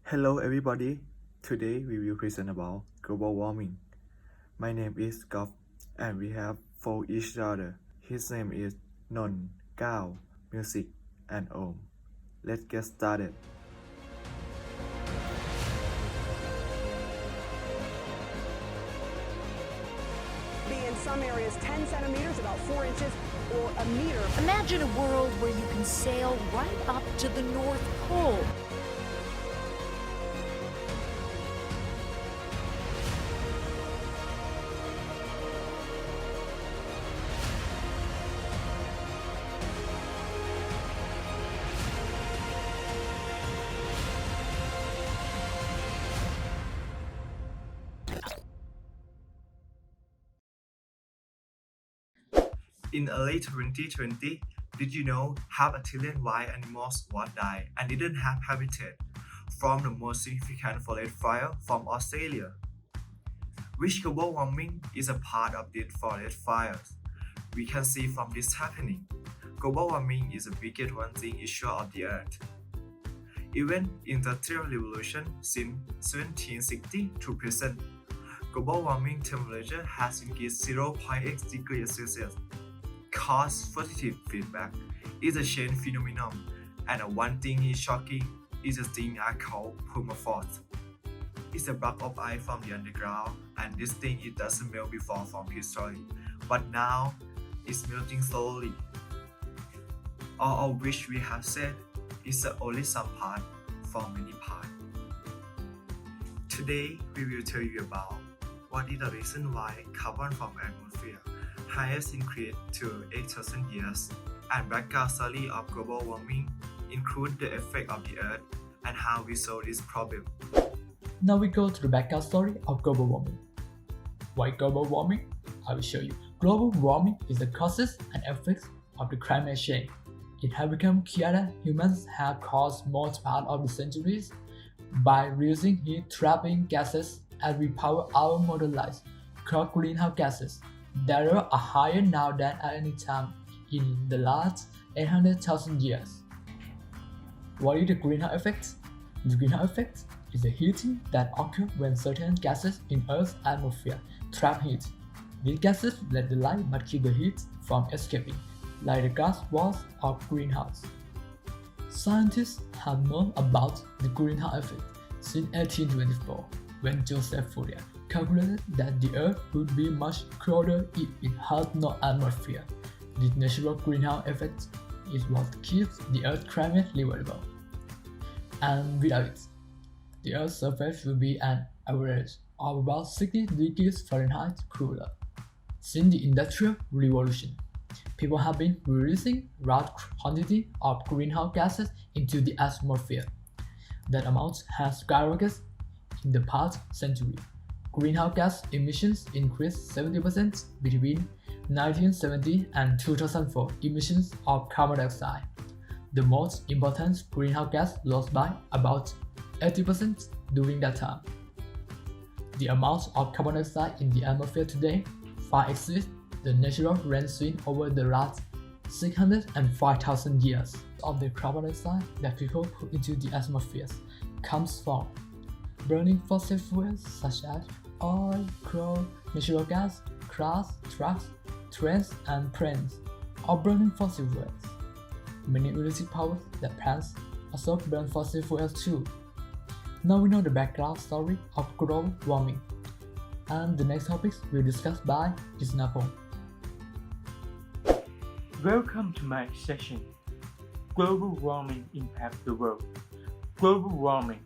Hello everybody. Today we will present about global warming. My name is Gov and we have for each other. His name is Non, Gao, Music and Om. Let's get started. Be in some areas 10 centimeters, about 4 inches, or a meter. Imagine a world where you can sail right up to the North Pole. In early 2020, did you know half a trillion wild animals would die and didn't have habitat from the most significant forest fire from Australia? Which global warming is a part of these forest fires? We can see from this happening. Global warming is the biggest one-thing issue of the Earth. Even in the Industrial Revolution since 1760 to present, global warming temperature has increased 0.8 degrees Celsius. Cause positive feedback is a chain phenomenon, and one thing is shocking is a thing I call permafrost. It's a block of ice from the underground, and this thing it doesn't melt before from history, but now it's melting slowly. All of which we have said is only some part from many parts. Today we will tell you about what is the reason why carbon from atmosphere has increased to 8,000 years, and background story of global warming include the effect of the Earth and how we solve this problem. Now we go to the background story of global warming. Why global warming? I will show you. Global warming is the causes and effects of the climate change. It has become clear that humans have caused most part of the centuries by reducing heat trapping gases as we power our modern lives, called greenhouse gases. They are higher now than at any time in the last 800,000 years. What is the greenhouse effect? The greenhouse effect is the heating that occurs when certain gases in Earth's atmosphere trap heat. These gases let the light but keep the heat from escaping, like the gas walls of greenhouse. Scientists have known about the greenhouse effect since 1824, when Joseph Fourier calculated that the Earth would be much colder if it had no atmosphere. This natural greenhouse effect is what keeps the Earth's climate livable. And without it, the Earth's surface will be an average of about 60 degrees Fahrenheit cooler. Since the Industrial Revolution, people have been releasing large quantities of greenhouse gases into the atmosphere. That amount has skyrocketed in the past century. Greenhouse gas emissions increased 70% between 1970 and 2004 emissions of carbon dioxide. The most important greenhouse gas lost by about 80% during that time. The amount of carbon dioxide in the atmosphere today far exceeds the natural rainfall over the last 605,000 years. Of the carbon dioxide that people put into the atmosphere comes from burning fossil fuels such as oil, coal, natural gas, cars, trucks, trains, and planes, or burning fossil fuels. Many municipal power plants also burn fossil fuels too. Now we know the background story of global warming, and the next topics we'll discuss by Isnapo. Welcome to my session. Global warming impacts the world. Global warming,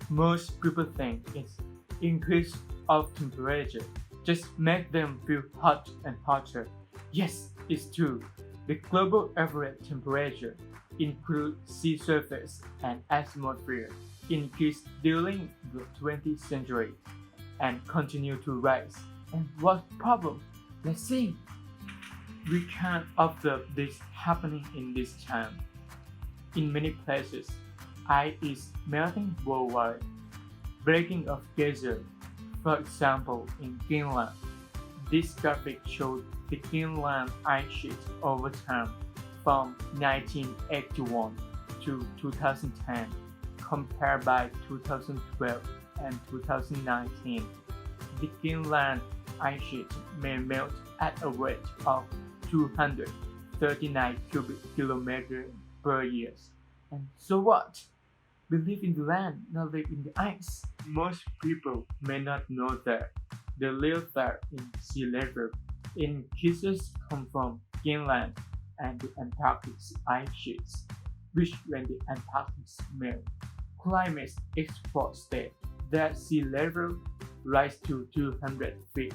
most people think is increase of temperature, just make them feel hot and hotter. Yes, it's true. The global average temperature, include sea surface and atmosphere, increased during the 20th century and continue to rise. And what problem? Let's see. We can observe this happening in this time. In many places, ice is melting worldwide, breaking of glaciers. For example, in Greenland, this graphic shows the Greenland ice sheet over time from 1981 to 2010. compared by 2012 and 2019, the Greenland ice sheet may melt at a rate of 239 cubic kilometers per year. And so what? We live in the land, not live in the ice. Most people may not know that the real fact in sea level increases come from Greenland and the Antarctic ice sheets, which when the Antarctic melt, climate experts state that sea level rise to 200 feet.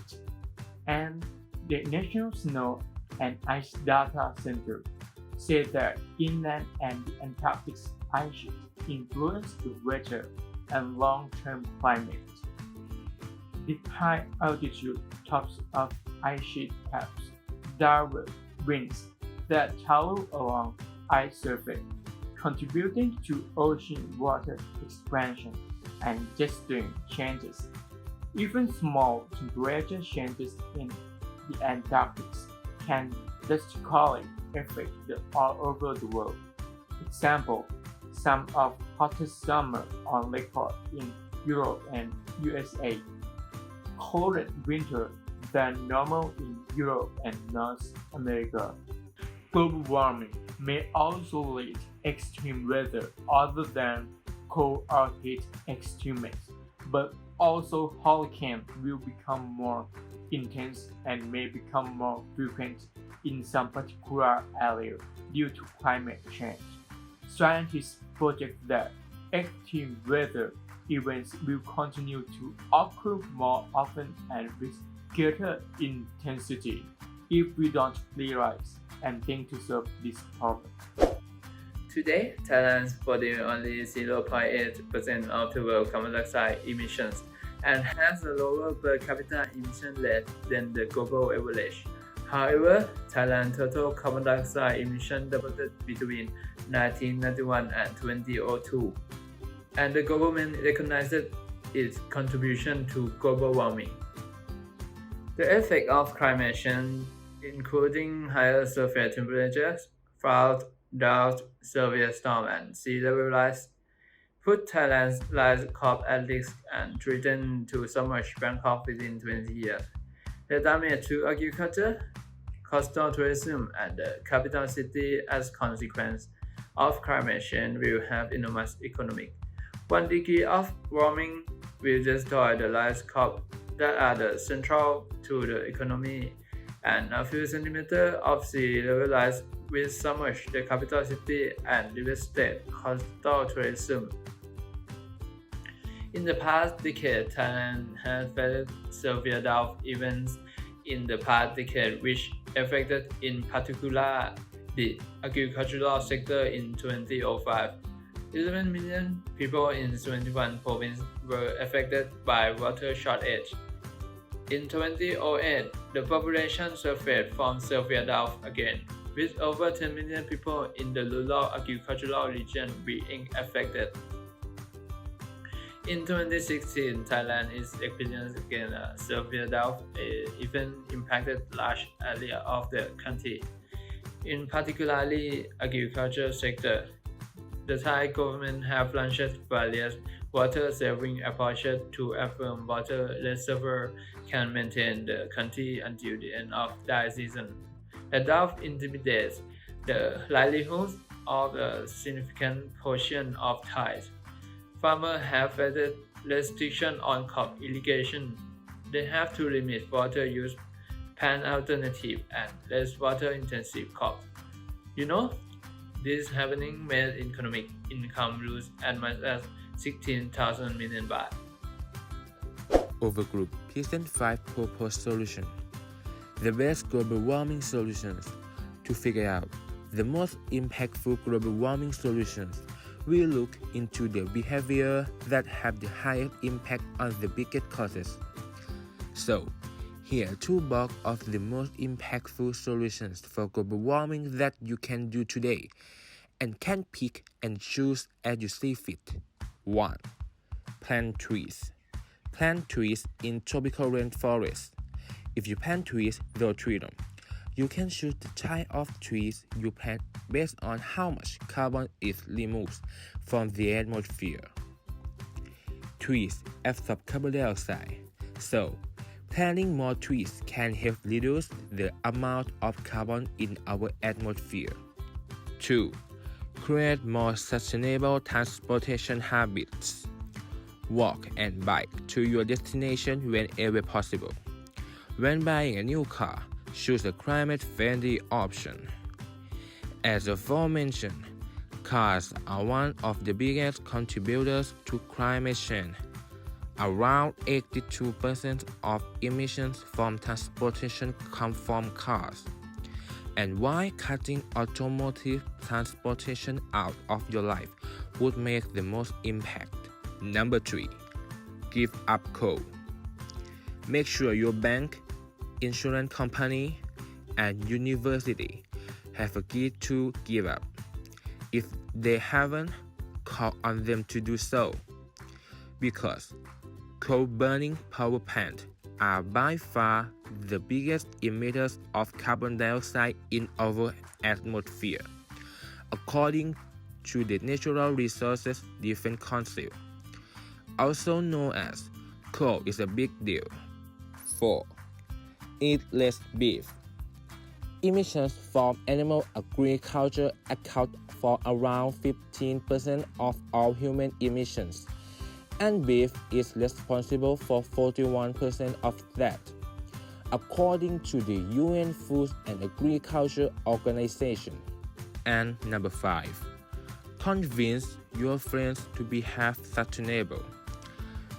And the National Snow and Ice Data Center say that Greenland and the Antarctic ice sheet influence the weather and long-term climate. The high altitude tops of ice sheet caps downward winds that travel along ice surface, contributing to ocean water expansion and gesturing changes. Even small temperature changes in the Antarctic can drastically affect all over the world. Example, some of hottest summer on record in Europe and USA, colder winter than normal in Europe and North America. Global warming may also lead extreme weather other than cold or heat extremes, but also hurricanes will become more intense and may become more frequent in some particular areas due to climate change. Scientists project that extreme weather events will continue to occur more often and with greater intensity if we don't realize and think to solve this problem. Today, Thailand produces only 0.8% of the world carbon dioxide emissions and has a lower per capita emission rate than the global average. However, Thailand's total carbon dioxide emission doubled between 1991 and 2002, and the government recognized its contribution to global warming. The effect of climate change, including higher surface temperatures, drought, severe storm, and sea level rise, put Thailand's life crop at risk and threaten to submerge Bangkok within 20 years. The damage to agriculture, coastal tourism, and the capital city as consequence of climate change will have enormous economic. 1 degree of warming will destroy the life crop that are the central to the economy, and a few centimeters of sea level rise will submerge the capital city and devastate coastal tourism. In the past decade, Thailand has faced severe drought events in the past decade, which affected in particular the agricultural sector in 2005. 11 million people in 21 provinces were affected by water shortage. In 2008, the population suffered from severe drought again, with over 10 million people in the rural agricultural region being affected. In 2016, Thailand is experiencing again a severe drought, even impacted large area of the country, in particularly agriculture sector. The Thai government have launched various water-saving approaches to affirm water reservoirs can maintain the country until the end of dry season. The drought intimidates the livelihoods of a significant portion of Thais. Farmers have faced restrictions on crop irrigation. They have to limit water use, plant alternative, and less water-intensive crops. This happening made economic income lose as much as 16,000 million baht. Overgroup present 5 proposed solutions. The best global warming solutions. To figure out the most impactful global warming solutions, we look into the behavior that have the highest impact on the biggest causes. So, here are 2 blocks of the most impactful solutions for global warming that you can do today and can pick and choose as you see fit. 1. Plant trees. Plant trees in tropical rainforests. If you plant trees, they'll treat them. You can choose the type of trees you plant based on how much carbon is removed from the atmosphere. Trees absorb carbon dioxide, so planting more trees can help reduce the amount of carbon in our atmosphere. 2. Create more sustainable transportation habits. Walk and bike to your destination whenever possible. When buying a new car, choose a climate-friendly option. As aforementioned, cars are one of the biggest contributors to climate change. Around 82% of emissions from transportation come from cars. And why cutting automotive transportation out of your life would make the most impact? Number 3. Give up coal. Make sure your bank, insurance company, and university have agreed to give up. If they haven't, call on them to do so. Because coal-burning power plants are by far the biggest emitters of carbon dioxide in our atmosphere, according to the Natural Resources Defense Council, also known as coal is a big deal. 4. Eat less beef. Emissions from animal agriculture account for around 15% of all human emissions, and beef is responsible for 41% of that, according to the UN Food and Agriculture Organization. And number 5. Convince your friends to behave sustainable.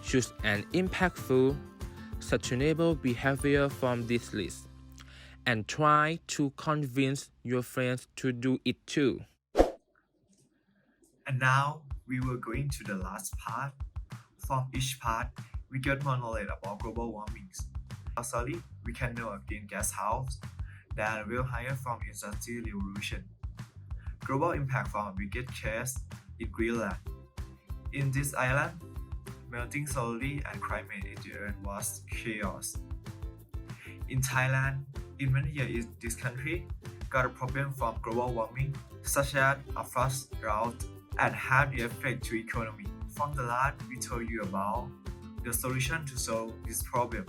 Choose an impactful, sustainable behavior from this list, and try to convince your friends to do it too. And now we will go into the last part. From each part, we get more knowledge about global warming. Sorry, we can know of greenhouse gas that will higher from industrial revolution. Global impact from a biggest case in Greenland. In this island, melting slowly and climate endurance was chaos. In Thailand, in many years this country got a problem from global warming, such as a flood, drought, and had the effect to economy. From the last we told you about the solution to solve this problem.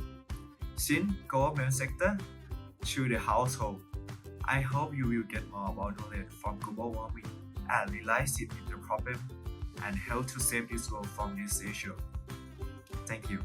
Since government sector to the household, I hope you will get more about knowledge from global warming and realize it in the problem and help to save this world from this issue. Thank you.